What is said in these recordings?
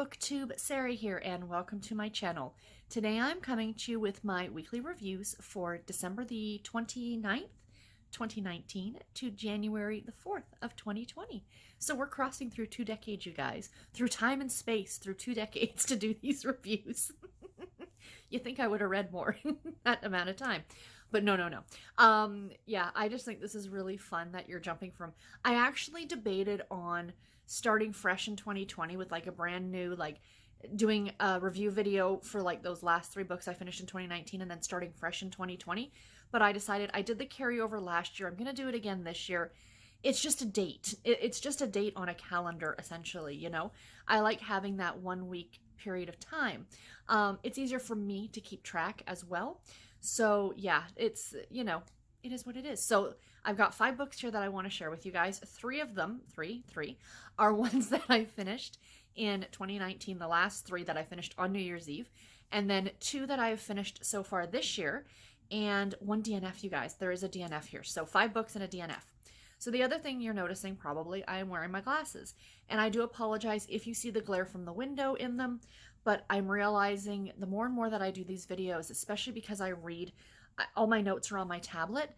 Booktube, Sarah here, and welcome to my channel. Today I'm coming to you with my weekly reviews for December the 29th, 2019 to January the 4th of 2020. So we're crossing through 2 decades, you guys. Through time and space, through 2 decades to do these reviews. You think I would have read more in that amount of time. But no. Yeah, I just think this is really fun that you're jumping from. I actually debated on starting fresh in 2020 with like a brand new, like doing a review video for like those last 3 books I finished in 2019 and then starting fresh in 2020. But I decided I did the carryover last year. I'm going to do it again this year. It's just a date. It's just a date on a calendar, essentially, you know? I like having that 1 week period of time. It's easier for me to keep track as well. So yeah, it's, you know, it is what it is. So I've got 5 books here that I want to share with you guys. 3 of them, three, are ones that I finished in 2019, the last 3 that I finished on New Year's Eve, and then 2 that I've finished so far this year, and 1 DNF, you guys. There is a DNF here. So 5 books and a DNF. So the other thing you're noticing, probably, I am wearing my glasses. And I do apologize if you see the glare from the window in them, but I'm realizing the more and more that I do these videos, especially because I read, all my notes are on my tablet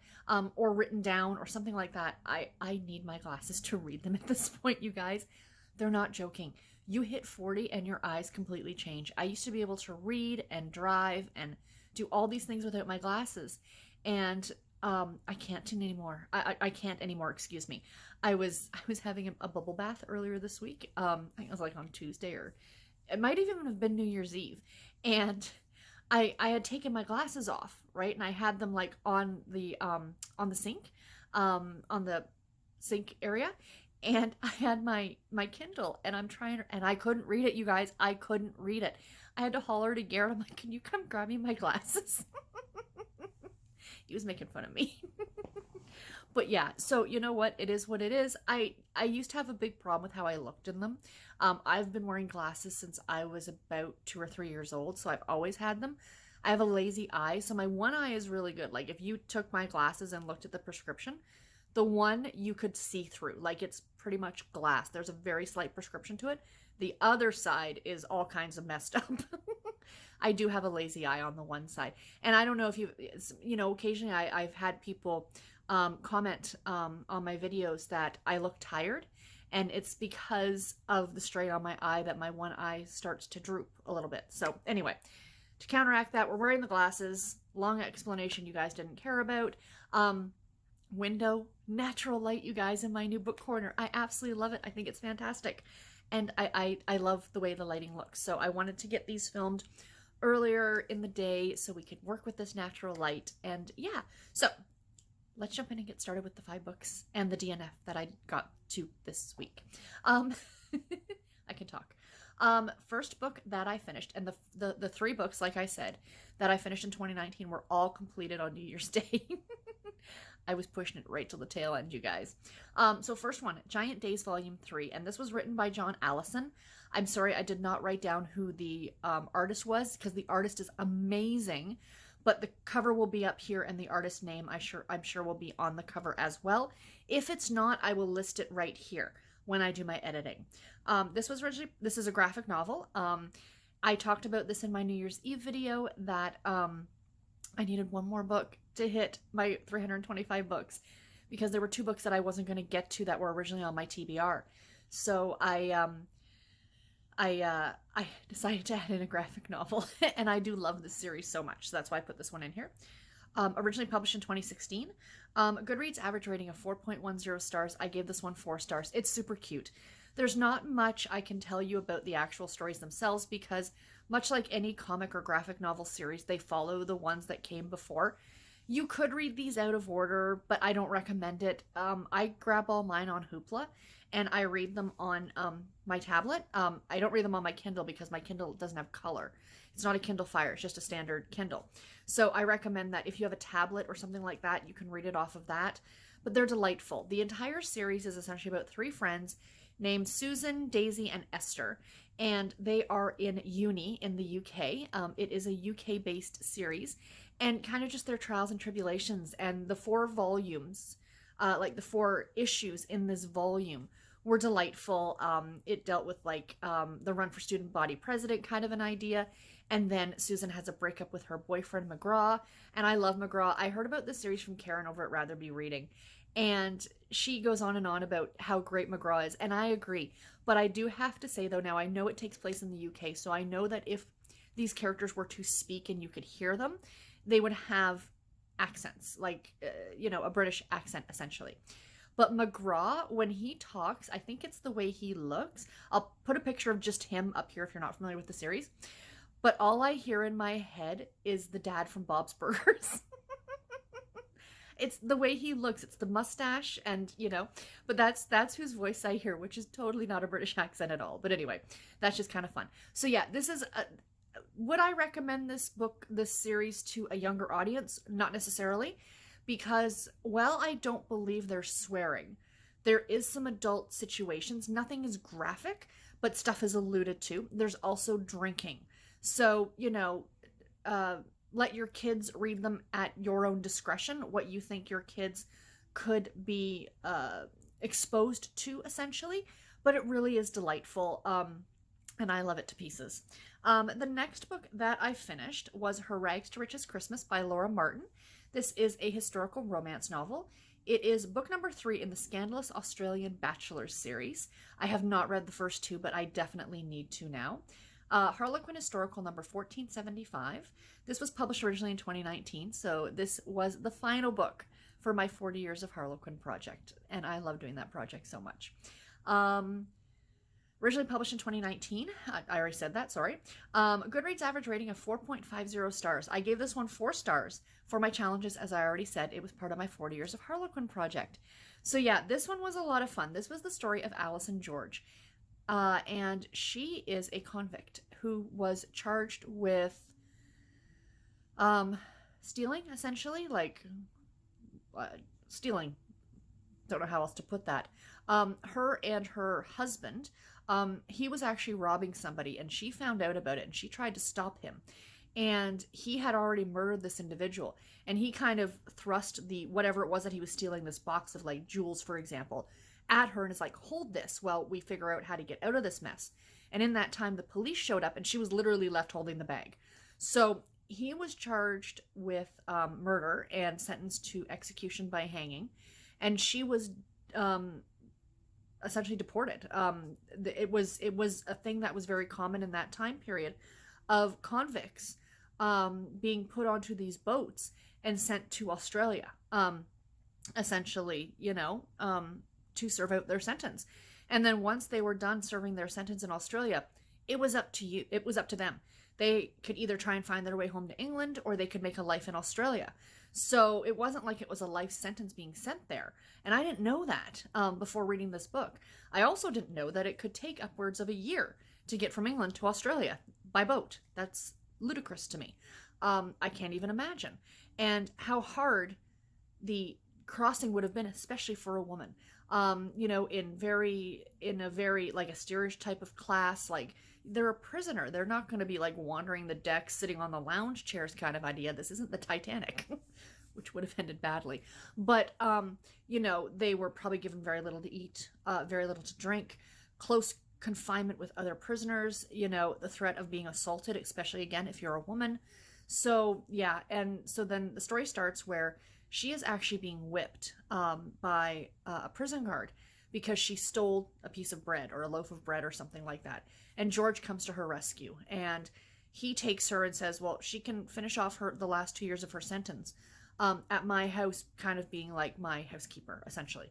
or written down or something like that. I need my glasses to read them at this point, you guys. They're not joking. You hit 40 and your eyes completely change. I used to be able to read and drive and do all these things without my glasses. And I can't anymore. I can't anymore, excuse me. I was having a bubble bath earlier this week. I think it was like on Tuesday, or it might even have been New Year's Eve. And I had taken my glasses off, right? And I had them like on the sink, on the sink area. And I had my Kindle, and and I couldn't read it, you guys. I couldn't read it. I had to holler to Garrett. I'm like, can you come grab me my glasses? He was making fun of me. But yeah, so you know what? It is what it is. I used to have a big problem with how I looked in them. I've been wearing glasses since I was about 2 or 3 years old, so I've always had them. I have a lazy eye, so my one eye is really good. Like if you took my glasses and looked at the prescription, the one you could see through. Like it's pretty much glass. There's a very slight prescription to it. The other side is all kinds of messed up. I do have a lazy eye on the one side. And I don't know if you know, occasionally I've had people comment on my videos that I look tired. And it's because of the strain on my eye that my one eye starts to droop a little bit. So anyway, to counteract that, we're wearing the glasses. Long explanation you guys didn't care about. Window, natural light, you guys, in my new book corner. I absolutely love it. I think it's fantastic. And I love the way the lighting looks. So I wanted to get these filmed earlier in the day so we could work with this natural light. And yeah, so let's jump in and get started with the 5 books and the DNF that I got to this week. I can talk. First book that I finished, and the 3 books, like I said, that I finished in 2019 were all completed on New Year's Day. I was pushing it right till the tail end, you guys. So first one, Giant Days Volume 3, and this was written by Allison. I'm sorry I did not write down who the artist was, because the artist is amazing, but the cover will be up here, and the artist name I'm sure will be on the cover as well. If it's not, I will list it right here when I do my editing. This is a graphic novel. I talked about this in my New Year's Eve video that I needed 1 more book to hit my 325 books, because there were 2 books that I wasn't going to get to that were originally on my TBR. So I decided to add in a graphic novel, and I do love this series so much, so that's why I put this one in here. Originally published in 2016. Goodreads average rating of 4.10 stars. I gave this one 4 stars. It's super cute. There's not much I can tell you about the actual stories themselves, because much like any comic or graphic novel series, they follow the ones that came before. You could read these out of order, but I don't recommend it. I grab all mine on Hoopla, and I read them on my tablet. I don't read them on my Kindle because my Kindle doesn't have color. It's not a Kindle Fire, it's just a standard Kindle. So I recommend that if you have a tablet or something like that, you can read it off of that. But they're delightful. The entire series is essentially about 3 friends named Susan, Daisy, and Esther. And they are in uni in the UK. It is a UK-based series, and kind of just their trials and tribulations. And the 4 volumes, like the 4 issues in this volume, were delightful. It dealt with like the run for student body president kind of an idea. And then Susan has a breakup with her boyfriend McGraw. And I love McGraw. I heard about this series from Karen over at Rather Be Reading. And she goes on and on about how great McGraw is. And I agree. But I do have to say, though, now I know it takes place in the UK. So I know that if these characters were to speak and you could hear them, they would have accents, like, a British accent, essentially. But McGraw, when he talks, I think it's the way he looks. I'll put a picture of just him up here if you're not familiar with the series. But all I hear in my head is the dad from Bob's Burgers. It's the way he looks. It's the mustache and, but that's whose voice I hear, which is totally not a British accent at all. But anyway, that's just kind of fun. So yeah, would I recommend this series to a younger audience? Not necessarily, because, well, I don't believe there's swearing. There is some adult situations. Nothing is graphic, but stuff is alluded to. There's also drinking. So, let your kids read them at your own discretion, what you think your kids could be exposed to, essentially. But it really is delightful, and I love it to pieces. The next book that I finished was Her Rags to Riches Christmas by Laura Martin. This is a historical romance novel. It is book number 3 in the Scandalous Australian Bachelors series. I have not read the first 2, but I definitely need to now. Harlequin Historical number 1475. This was published originally in 2019, so this was the final book for my 40 Years of Harlequin project, and I love doing that project so much. Originally published in 2019. I already said that, sorry. Goodreads average rating of 4.50 stars. I gave this one 4 stars for my challenges, as I already said. It was part of my 40 Years of Harlequin project. So yeah, this one was a lot of fun. This was the story of Allison George. And she is a convict who was charged with stealing, essentially, like stealing. Don't know how else to put that. Her and her husband, he was actually robbing somebody, and she found out about it, and she tried to stop him. And he had already murdered this individual, and he kind of thrust whatever it was that he was stealing, this box of like jewels, for example, at her, and is like, hold this while we figure out how to get out of this mess. And in that time, the police showed up, and she was literally left holding the bag. So he was charged with murder and sentenced to execution by hanging, and she was essentially deported. It was a thing that was very common in that time period, of convicts being put onto these boats and sent to Australia, essentially, to serve out their sentence. And then once they were done serving their sentence in Australia, it was up to them. They could either try and find their way home to England, or they could make a life in Australia. So it wasn't like it was a life sentence being sent there. And I didn't know that before reading this book. I also didn't know that it could take upwards of a year to get from England to Australia by boat. That's ludicrous to me. I can't even imagine. And how hard the crossing would have been, especially for a woman. In a very like a stereotype of class, like they're a prisoner. They're not going to be like wandering the decks, sitting on the lounge chairs kind of idea. This isn't the Titanic, which would have ended badly. But, they were probably given very little to eat, very little to drink, close confinement with other prisoners, the threat of being assaulted, especially again, if you're a woman. So yeah. And so then the story starts where she is actually being whipped by a prison guard because she stole a piece of bread or a loaf of bread or something like that. And George comes to her rescue, and he takes her and says, well, she can finish off the last 2 years of her sentence at my house, kind of being like my housekeeper, essentially.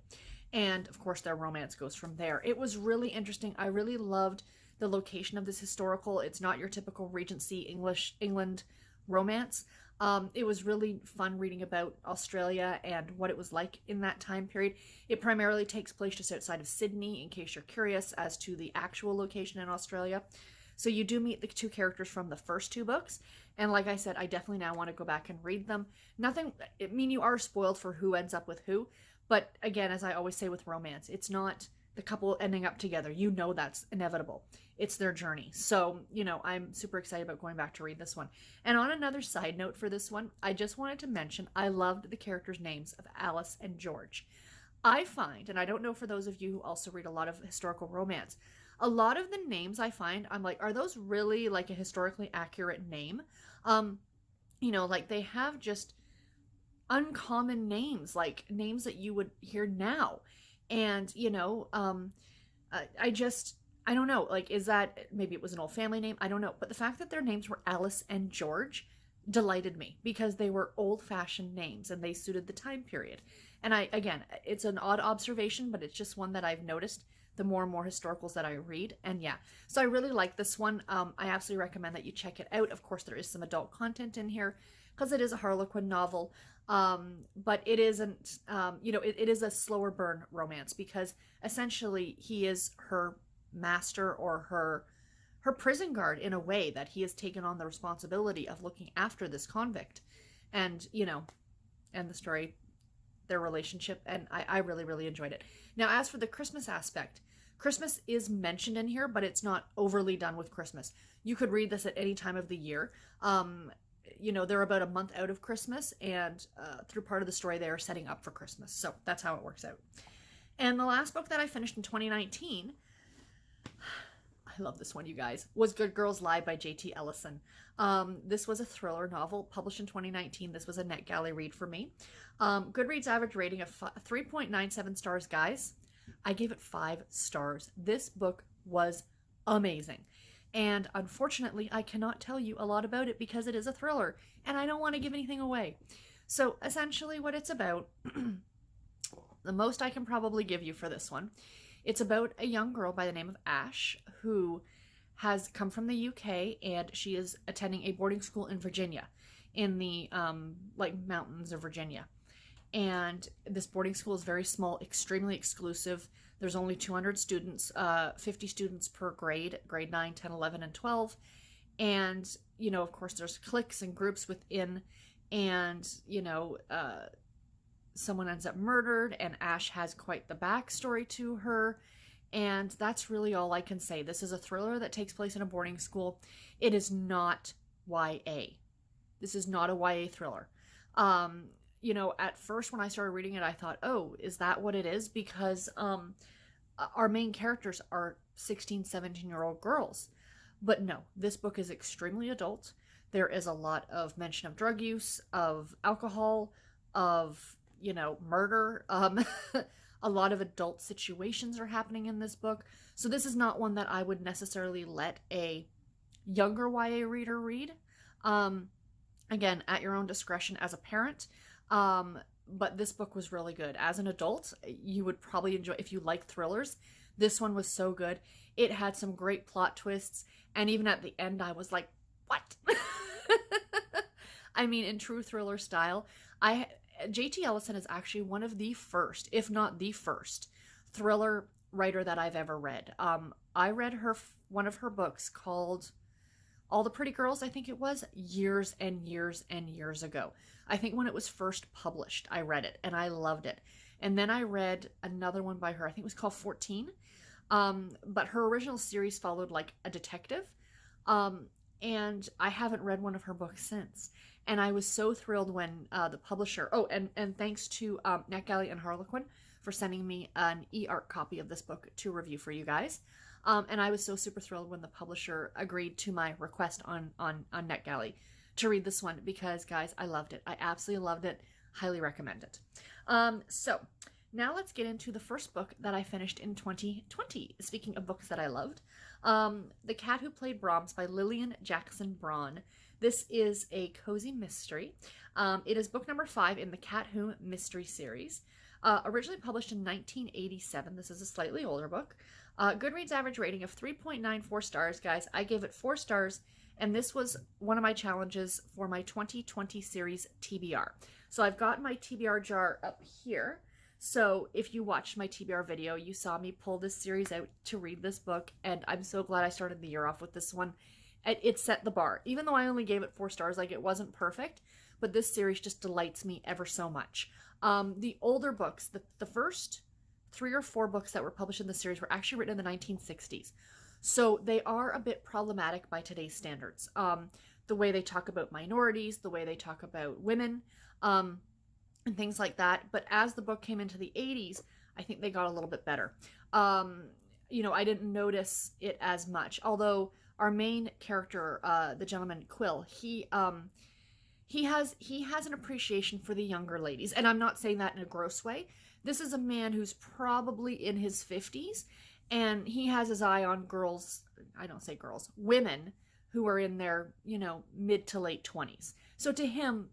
And of course, their romance goes from there. It was really interesting. I really loved the location of this historical. It's not your typical Regency England romance. It was really fun reading about Australia and what it was like in that time period. It primarily takes place just outside of Sydney, in case you're curious as to the actual location in Australia. So you do meet the 2 characters from the first 2 books. And like I said, I definitely now want to go back and read them. You are spoiled for who ends up with who. But again, as I always say with romance, it's not the couple ending up together. That's inevitable. It's their journey. So, I'm super excited about going back to read this one. And on another side note for this one, I just wanted to mention I loved the characters' names of Alice and George. I find, and I don't know for those of you who also read a lot of historical romance, a lot of the names I find, I'm like, are those really like a historically accurate name? Um, like they have just uncommon names, like names that you would hear now. And, I just, I don't know, like, is that maybe it was an old family name? I don't know. But the fact that their names were Alice and George delighted me because they were old fashioned names and they suited the time period. And again, it's an odd observation, but it's just one that I've noticed the more and more historicals that I read. And yeah, so I really like this one. I absolutely recommend that you check it out. Of course, there is some adult content in here because it is a Harlequin novel. But it isn't, it is a slower burn romance because essentially he is her master or her prison guard in a way that he has taken on the responsibility of looking after this convict. And, and the story, their relationship, and I really, really enjoyed it. Now, as for the Christmas aspect, Christmas is mentioned in here, but it's not overly done with Christmas. You could read this at any time of the year. They're about a month out of Christmas, and through part of the story, they are setting up for Christmas. So that's how it works out. And the last book that I finished in 2019, I love this one, you guys, was Good Girls Lie by J.T. Ellison. This was a thriller novel published in 2019. This was a NetGalley read for me. Goodreads average rating of 3.97 stars, guys. I gave it 5 stars. This book was amazing. And unfortunately, I cannot tell you a lot about it because it is a thriller, and I don't want to give anything away. So essentially what it's about, the most I can probably give you for this one, it's about a young girl by the name of Ash who has come from the UK, and she is attending a boarding school in Virginia, in the mountains of Virginia. And this boarding school is very small, extremely exclusive. There's only 200 students, 50 students per grade 9, 10, 11, and 12. And, of course, there's cliques and groups within, and, someone ends up murdered, and Ash has quite the backstory to her. And that's really all I can say. This is a thriller that takes place in a boarding school. It is not YA. This is not a YA thriller. At first when I started reading it, I thought, oh, is that what it is? Because our main characters are 16, 17-year-old girls. But no, this book is extremely adult. There is a lot of mention of drug use, of alcohol, of, murder. A lot of adult situations are happening in this book. So this is not one that I would necessarily let a younger YA reader read. Again, at your own discretion as a parent. But this book was really good. As an adult, you would probably enjoy, if you like thrillers, this one was so good. It had some great plot twists, and even at the end, I was like, what? I mean, in true thriller style, J.T. Ellison is actually one of the first, if not the first, thriller writer that I've ever read. I read one of her books called All the Pretty Girls, I think it was, years and years and years ago. I think when it was first published, I read it, and I loved it. And then I read another one by her, I think it was called 14. But her original series followed like a detective. And I haven't read one of her books since. And I was so thrilled when the publisher, and thanks to NetGalley and Harlequin for sending me an e-art copy of this book to review for you guys. And I was so super thrilled when the publisher agreed to my request on NetGalley to read this one because, guys, I loved it. I absolutely loved it. Highly recommend it. So now let's get into the first book that I finished in 2020. Speaking of books that I loved, The Cat Who Played Brahms by Lilian Jackson Braun. This is a cozy mystery. It is book number 5 in the Cat Who mystery series. Originally published in 1987. This is a slightly older book. Goodreads average rating of 3.94 stars, guys. I gave it 4 stars, and this was one of my challenges for my 2020 series TBR. So I've got my TBR jar up here. So if you watched my TBR video, you saw me pull this series out to read this book, and I'm so glad I started the year off with this one. It set the bar. Even though I only gave it 4 stars, like it wasn't perfect, but this series just delights me ever so much. The older books, the first 3 or 4 books that were published in the series were actually written in the 1960s. So they are a bit problematic by today's standards. The way they talk about minorities, the way they talk about women, and things like that. But as the book came into the 80s, I think they got a little bit better. I didn't notice it as much. Although our main character, the gentleman Quill, he has an appreciation for the younger ladies, and I'm not saying that in a gross way. This is a man who's probably in his 50s, and he has his eye on girls. I don't say girls, women who are in their mid to late 20s. So to him,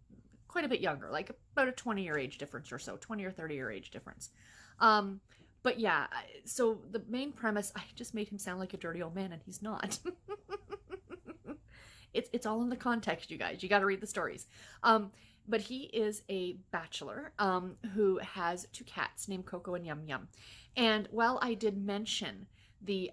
quite a bit younger, like about a 20-year age difference or so, 20 or 30-year age difference. But yeah, so the main premise, I just made him sound like a dirty old man, and he's not. It's all in the context, you guys. You got to read the stories. But he is a bachelor who has two cats named Coco and Yum Yum. And while I did mention he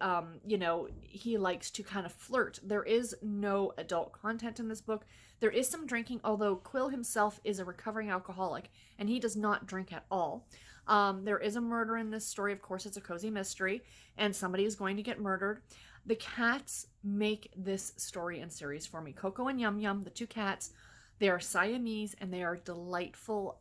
likes to kind of flirt, there is no adult content in this book. There is some drinking, although Quill himself is a recovering alcoholic and he does not drink at all. There is a murder in this story. Of course, it's a cozy mystery, and somebody is going to get murdered. The cats make this story and series for me. Coco and Yum Yum, the two cats, they are Siamese and they are delightful.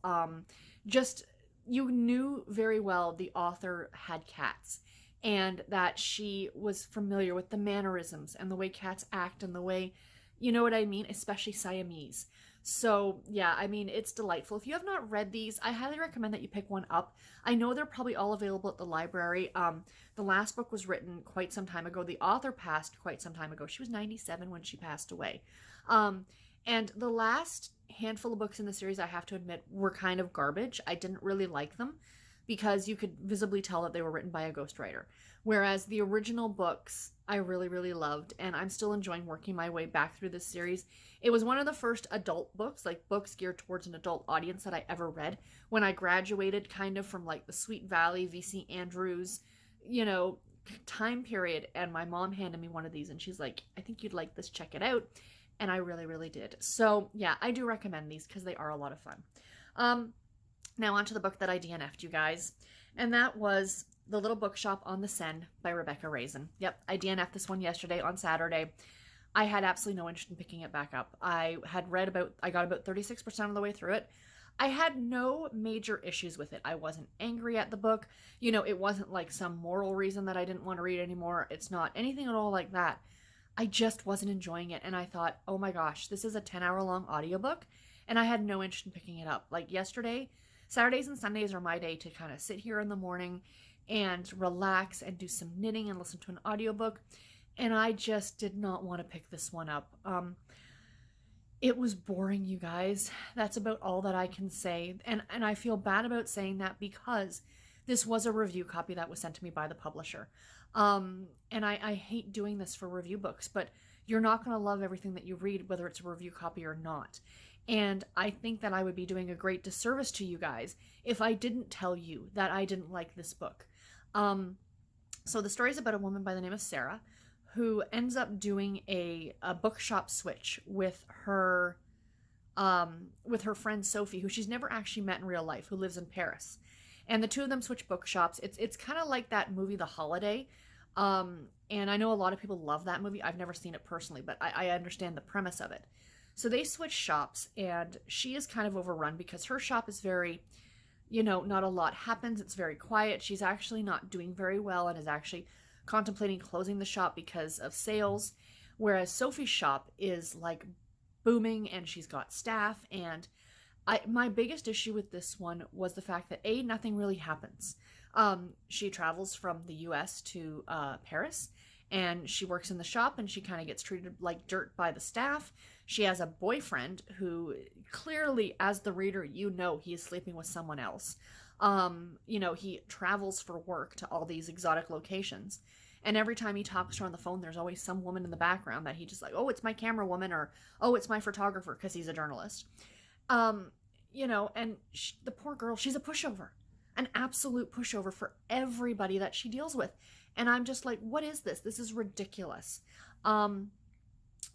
You knew very well the author had cats and that she was familiar with the mannerisms and the way cats act and the way, you know what I mean, especially Siamese. So yeah, I mean, it's delightful. If you have not read these, I highly recommend that you pick one up. I know they're probably all available at the library. The last book was written quite some time ago. The author passed quite some time ago. She was 97 when she passed away. And the last handful of books in the series, I have to admit, were kind of garbage. I didn't really like them because you could visibly tell that they were written by a ghostwriter. Whereas the original books, I really, really loved, and I'm still enjoying working my way back through this series. It was one of the first adult books, like books geared towards an adult audience, that I ever read when I graduated kind of from like the Sweet Valley, V.C. Andrews, time period. And my mom handed me one of these and she's like, I think you'd like this, check it out. And I really, really did. So yeah, I do recommend these because they are a lot of fun. Now on to the book that I DNF'd, you guys. And that was The Little Bookshop on the Seine by Rebecca Raisin. Yep, I DNF'd this one yesterday on Saturday. I had absolutely no interest in picking it back up. I got about 36% of the way through it. I had no major issues with it. I wasn't angry at the book. It wasn't like some moral reason that I didn't want to read anymore. It's not anything at all like that. I just wasn't enjoying it. And I thought, oh my gosh, this is a 10-hour long audiobook. And I had no interest in picking it up. Like yesterday, Saturdays and Sundays are my day to kind of sit here in the morning and relax and do some knitting and listen to an audiobook. And I just did not want to pick this one up. It was boring, you guys. That's about all that I can say. And I feel bad about saying that because this was a review copy that was sent to me by the publisher. And I hate doing this for review books, but you're not going to love everything that you read, whether it's a review copy or not. And I think that I would be doing a great disservice to you guys if I didn't tell you that I didn't like this book. So the story is about a woman by the name of Sarah who ends up doing a bookshop switch with her friend Sophie, who she's never actually met in real life, who lives in Paris. And the two of them switch bookshops. It's kind of like that movie, The Holiday. And I know a lot of people love that movie. I've never seen it personally, but I understand the premise of it. So they switch shops, and she is kind of overrun because her shop is very, not a lot happens. It's very quiet. She's actually not doing very well and is actually contemplating closing the shop because of sales. Whereas Sophie's shop is like booming and she's got staff. And my biggest issue with this one was the fact that nothing really happens. She travels from the US to Paris, and she works in the shop, and she kind of gets treated like dirt by the staff. She has a boyfriend who clearly, as the reader, he is sleeping with someone else. He travels for work to all these exotic locations. And every time he talks to her on the phone, there's always some woman in the background that he just like, oh, it's my camera woman, or, oh, it's my photographer, because he's a journalist. And the poor girl, she's a pushover, an absolute pushover for everybody that she deals with. And I'm just like, what is this? This is ridiculous. And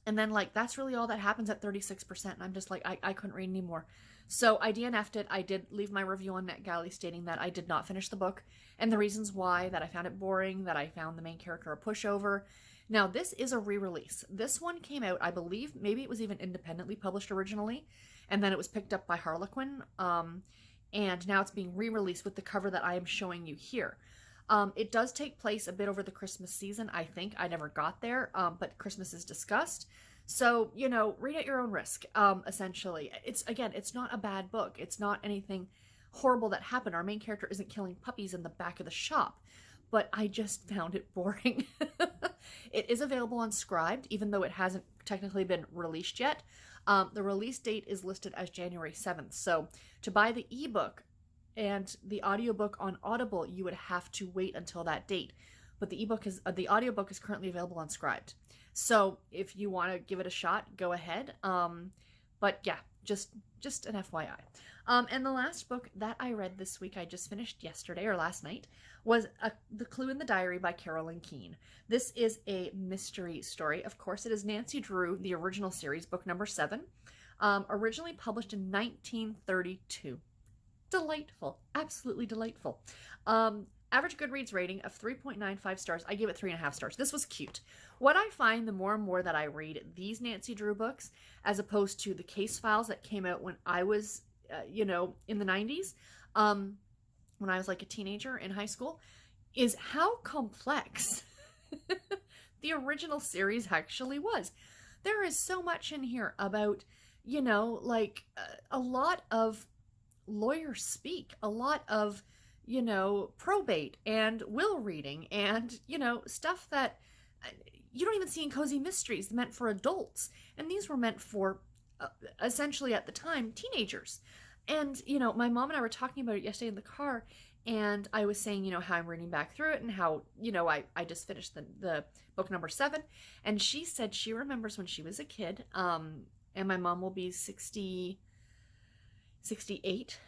then that's really all that happens at 36%. And I'm just like, I couldn't read anymore. So I DNF'd it. I did leave my review on NetGalley stating that I did not finish the book, and the reasons why: that I found it boring, that I found the main character a pushover. Now, this is a re-release. This one came out, I believe, maybe it was even independently published originally, and then it was picked up by Harlequin. and now it's being re-released with the cover that I am showing you here. It does take place a bit over the Christmas season, I think. I never got there, but Christmas is discussed. So, you know, read at your own risk, essentially. It's not a bad book. It's not anything horrible that happened. Our main character isn't killing puppies in the back of the shop, but I just found it boring. It is available on Scribd, even though it hasn't technically been released yet. The release date is listed as January 7th. So to buy the ebook and the audiobook on Audible, you would have to wait until that date. But the audiobook is currently available on Scribd. So if you want to give it a shot, go ahead. But yeah, just an FYI. And the last book that I read this week, I just finished yesterday or last night, was The Clue in the Diary by Carolyn Keene. This is a mystery story. Of course, it is Nancy Drew, the original series, book number 7, originally published in 1932. Delightful. Absolutely delightful. Average Goodreads rating of 3.95 stars. I gave it 3.5 stars. This was cute. What I find the more and more that I read these Nancy Drew books, as opposed to the case files that came out when I was, in the 90s, when I was like a teenager in high school, is how complex the original series actually was. There is so much in here about, a lot of lawyer speak, a lot of, probate and will reading and, stuff that you don't even see in cozy mysteries meant for adults. And these were meant for, essentially at the time, teenagers. And, my mom and I were talking about it yesterday in the car, and I was saying, how I'm reading back through it and how, I just finished the book number 7. And she said she remembers when she was a kid, and my mom will be 68.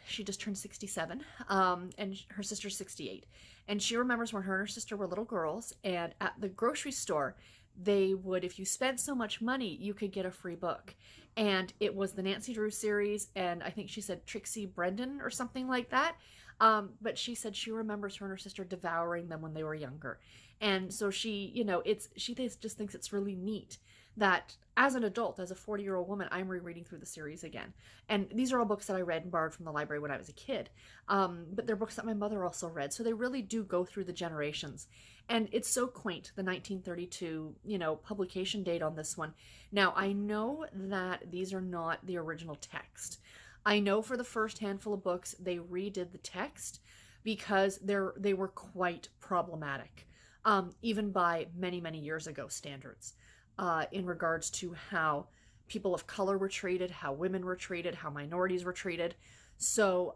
She just turned 67, and her sister's 68. And she remembers when her and her sister were little girls, and at the grocery store, they would, if you spent so much money, you could get a free book. And it was the Nancy Drew series, and I think she said Trixie Brendan or something like that. But she said she remembers her and her sister devouring them when they were younger. And so she, she just thinks it's really neat that as an adult, as a 40-year-old woman, I'm rereading through the series again. And these are all books that I read and borrowed from the library when I was a kid. But they're books that my mother also read. So they really do go through the generations. And it's so quaint, the 1932, publication date on this one. Now, I know that these are not the original text. I know for the first handful of books, they redid the text because they were quite problematic, even by many, many years ago standards. In regards to how people of color were treated, how women were treated, how minorities were treated. So,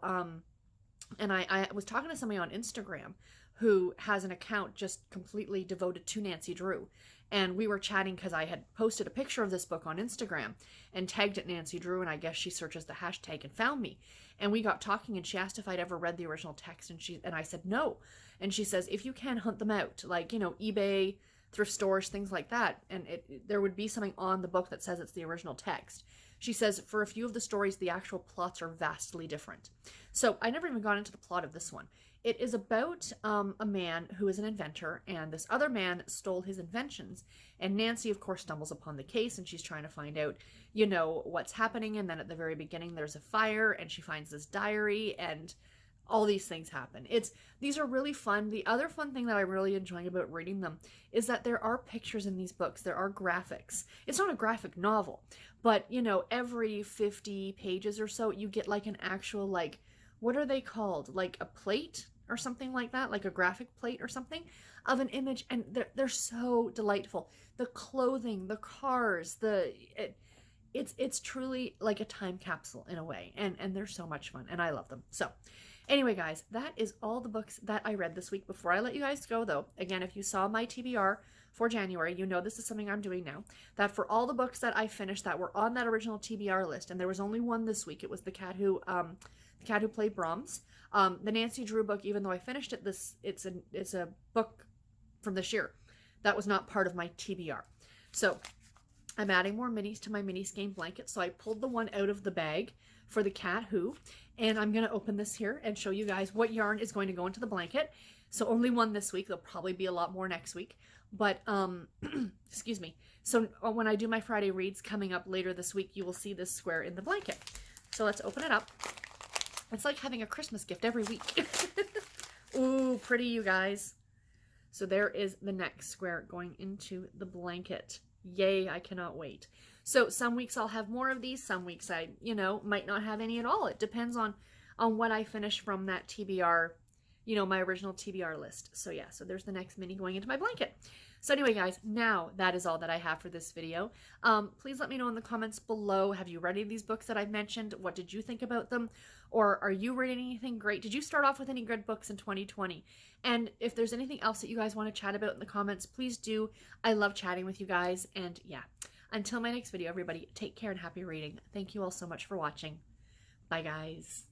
and I was talking to somebody on Instagram who has an account just completely devoted to Nancy Drew. And we were chatting because I had posted a picture of this book on Instagram and tagged it Nancy Drew, and I guess she searches the hashtag and found me. And we got talking, and she asked if I'd ever read the original text, and I said no. And she says, if you can, hunt them out, like, eBay, thrift stores, things like that, and there would be something on the book that says it's the original text. She says for a few of the stories, the actual plots are vastly different. So I never even got into the plot of this one. It is about a man who is an inventor, and this other man stole his inventions. And Nancy, of course, stumbles upon the case, and she's trying to find out, what's happening. And then at the very beginning, there's a fire, and she finds this diary, and all these things happen. These are really fun. The other fun thing that I'm really enjoying about reading them is that there are pictures in these books. There are graphics. It's not a graphic novel, but every 50 pages or so, you get like an actual, like, what are they called? Like a plate or something like that, like a graphic plate or something of an image. And they're so delightful. The clothing, the cars, it's truly like a time capsule in a way. And they're so much fun, and I love them. So anyway, guys, that is all the books that I read this week. Before I let you guys go, though, again, if you saw my TBR for January, you know this is something I'm doing now, that for all the books that I finished that were on that original TBR list, and there was only one this week, it was The Cat Who Played Brahms. The Nancy Drew book, even though I finished it, it's a book from this year that was not part of my TBR. So I'm adding more minis to my mini skein blanket, so I pulled the one out of the bag for The Cat Who, and I'm going to open this here and show you guys what yarn is going to go into the blanket. So only one this week. There'll probably be a lot more next week. But, excuse me. So when I do my Friday reads coming up later this week, you will see this square in the blanket. So let's open it up. It's like having a Christmas gift every week. Ooh, pretty, you guys. So there is the next square going into the blanket. Yay, I cannot wait. So some weeks I'll have more of these. Some weeks I, might not have any at all. It depends on what I finish from that TBR, my original TBR list. So yeah, so there's the next mini going into my blanket. So anyway, guys, now that is all that I have for this video. Please let me know in the comments below. Have you read any of these books that I've mentioned? What did you think about them? Or are you reading anything great? Did you start off with any good books in 2020? And if there's anything else that you guys want to chat about in the comments, please do. I love chatting with you guys. And yeah, until my next video, everybody, take care and happy reading. Thank you all so much for watching. Bye, guys.